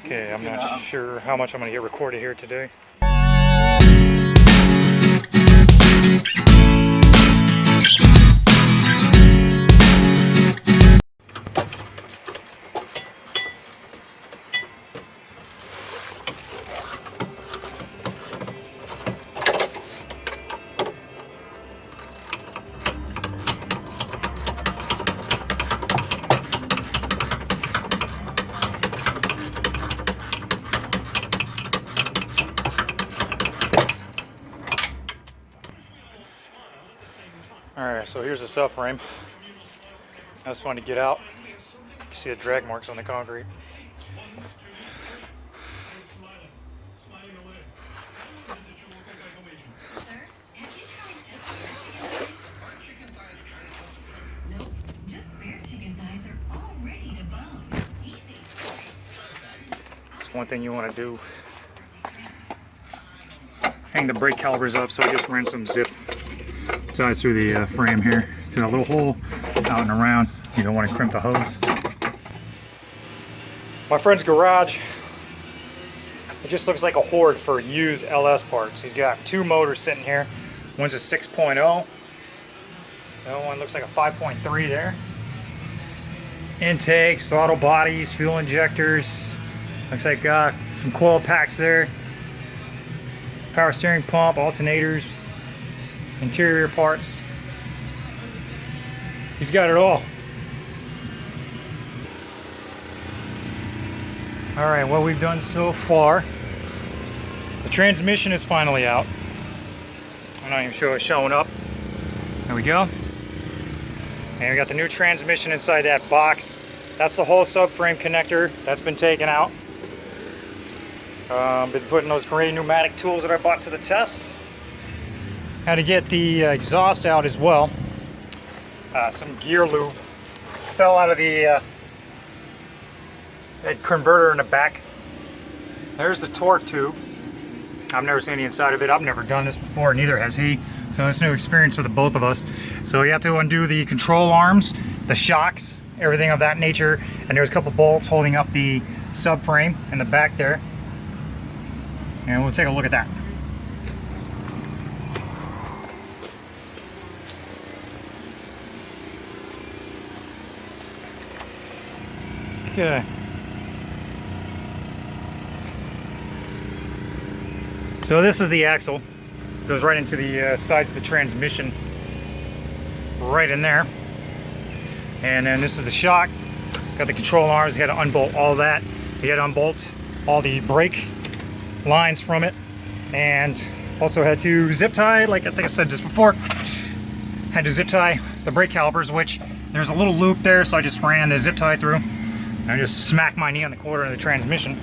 Okay, I'm not sure how much I'm going to get recorded here today. Alright, so here's the subframe. That was fun to get out. You can see the drag marks on the concrete. That's one thing you want to do. Hang the brake calipers up, so I just ran some zip ties through the frame here, through a little hole out and around. You don't want to crimp the hose. My friend's garage, it just looks like a hoard for used LS parts. He's got two motors sitting here. One's a 6.0. The other one looks like a 5.3 there. Intakes, throttle bodies, fuel injectors. Looks like some coil packs there. Power steering pump, alternators, interior parts. He's got it all. Alright, what we've done so far, the transmission is finally out. I'm not even sure it's showing up. There we go. And we got the new transmission inside that box. That's the whole subframe connector that's been taken out. Been putting those great pneumatic tools that I bought to the test. Had to get the exhaust out as well. Some gear lube fell out of the converter in the back. There's the torque tube. I've never seen the inside of it. I've never done this before, neither has he. So it's a new experience for the both of us. So you have to undo the control arms, the shocks, everything of that nature. And there's a couple bolts holding up the subframe in the back there. And we'll take a look at that. Okay. So this is the axle. Goes right into the sides of the transmission. Right in there. And then this is the shock. Got the control arms. You had to unbolt all that. You had to unbolt all the brake lines from it. And also had to zip tie, like I think I said this before. Had to zip tie the brake calipers, which there's a little loop there, so I just ran the zip tie through. I just smacked my knee on the quarter of the transmission.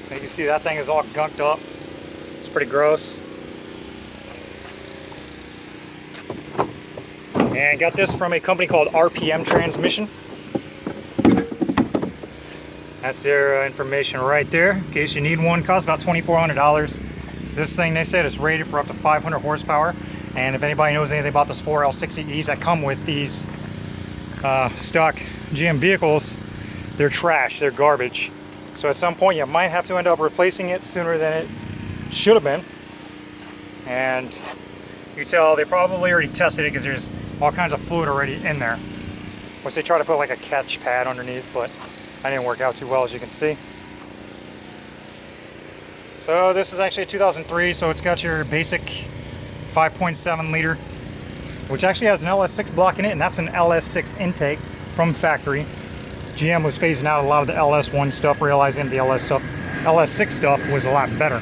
You can see that thing is all gunked up. It's pretty gross. And got this from a company called RPM Transmission. That's their information right there. In case you need one, costs about $2,400. This thing, they said, is rated for up to 500 horsepower. And if anybody knows anything about those 4L60Es that come with these stock GM vehicles, they're trash, they're garbage. So at some point you might have to end up replacing it sooner than it should have been. And you can tell they probably already tested it because there's all kinds of fluid already in there. Which they try to put like a catch pad underneath, but that didn't work out too well, as you can see. So this is actually a 2003, so it's got your basic 5.7 liter, which actually has an LS6 block in it, and that's an LS6 intake from factory. GM was phasing out a lot of the LS1 stuff, realizing the LS6 stuff was a lot better.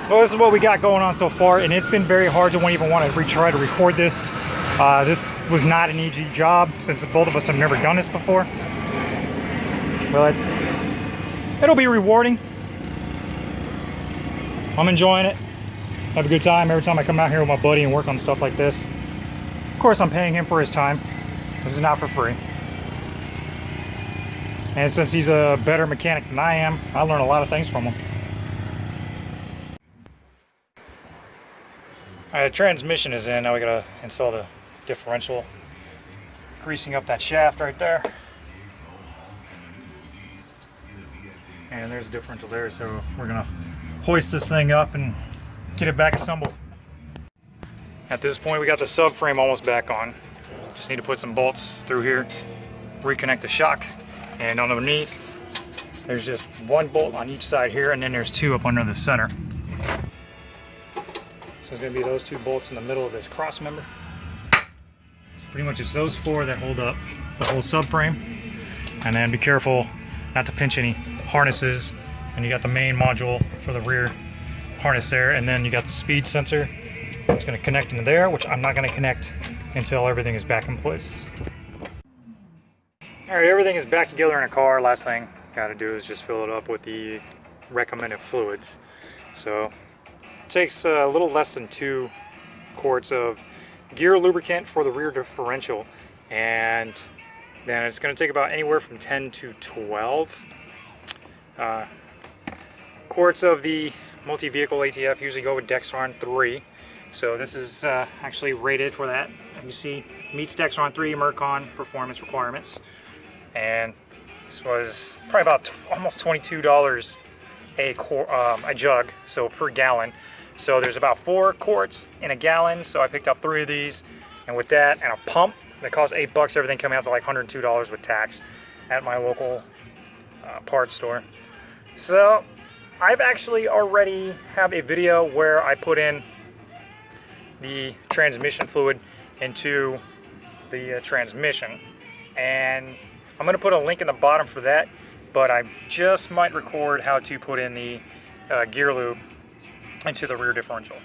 Well, this is what we got going on so far, and it's been very hard to even want to try to record this. This was not an easy job, since both of us have never done this before. But it'll be rewarding. I'm enjoying it. Have a good time every time I come out here with my buddy and work on stuff like this. Of course, I'm paying him for his time. This is not for free. And since he's a better mechanic than I am, I learn a lot of things from him. Alright, the transmission is in. Now we gotta install the differential. Greasing up that shaft right there. and there's a differential there. So we're gonna hoist this thing up and get it back assembled. At this point, we got the subframe almost back on. Just need to put some bolts through here, reconnect the shock, and underneath there's just one bolt on each side here, and then there's two up under the center. So it's gonna be those two bolts in the middle of this cross member. So pretty much it's those four that hold up the whole subframe. And then be careful not to pinch any harnesses. And you got the main module for the rear harness there, and then you got the speed sensor. It's gonna connect into there, which I'm not gonna connect until everything is back in place. All right, everything is back together in a car. Last thing gotta do is just fill it up with the recommended fluids. So it takes a little less than 2 quarts of gear lubricant for the rear differential, and then it's going to take about anywhere from 10 to 12 quarts of the multi-vehicle ATF. Usually go with Dextron 3. So this is actually rated for that. You see, meets Dextron 3 Mercon performance requirements. And this was probably about almost $22 a jug, so per gallon. So there's about 4 quarts in a gallon. So I picked up 3 of these, and with that and a pump that costs $8, everything coming out to like $102 with tax at my local parts store. So I've actually already have a video where I put in the transmission fluid into the transmission, and I'm going to put a link in the bottom for that, but I just might record how to put in the gear lube into the rear differential.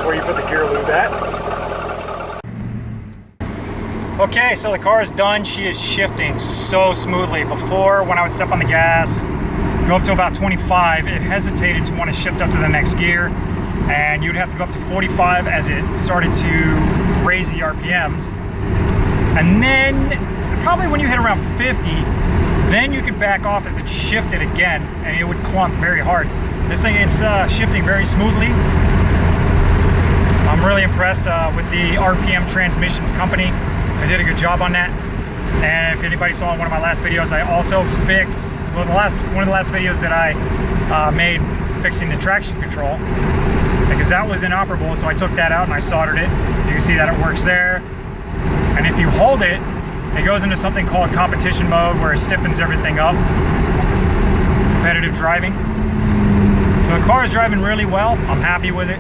Where you put the gear lube at. Okay, so the car is done. She is shifting so smoothly. Before, when I would step on the gas, go up to about 25, it hesitated to want to shift up to the next gear, and you'd have to go up to 45 as it started to raise the RPMs. And then probably when you hit around 50, then you could back off as it shifted again, and it would clunk very hard. This thing is shifting very smoothly. I'm really impressed with the RPM Transmissions company. I did a good job on that. And if anybody saw in one of my last videos, I also fixed, well, one of the last videos that I made fixing the traction control, because that was inoperable, so I took that out and I soldered it. You can see that it works there. And if you hold it, it goes into something called competition mode, where it stiffens everything up. Competitive driving. So the car is driving really well. I'm happy with it.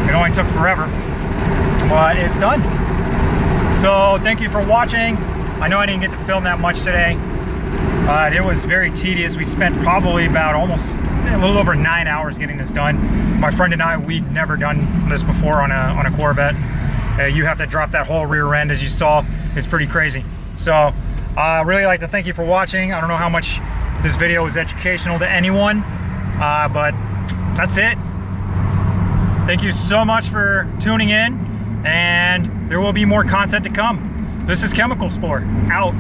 It only took forever, but it's done. So thank you for watching. I know I didn't get to film that much today, but it was very tedious. We spent probably about almost a little over 9 hours getting this done. My friend and I, we'd never done this before on a Corvette. You have to drop that whole rear end, as you saw. It's pretty crazy. So I really like to thank you for watching. I don't know how much this video was educational to anyone, but that's it. Thank you so much for tuning in, and there will be more content to come. This is Chemical Sport, out.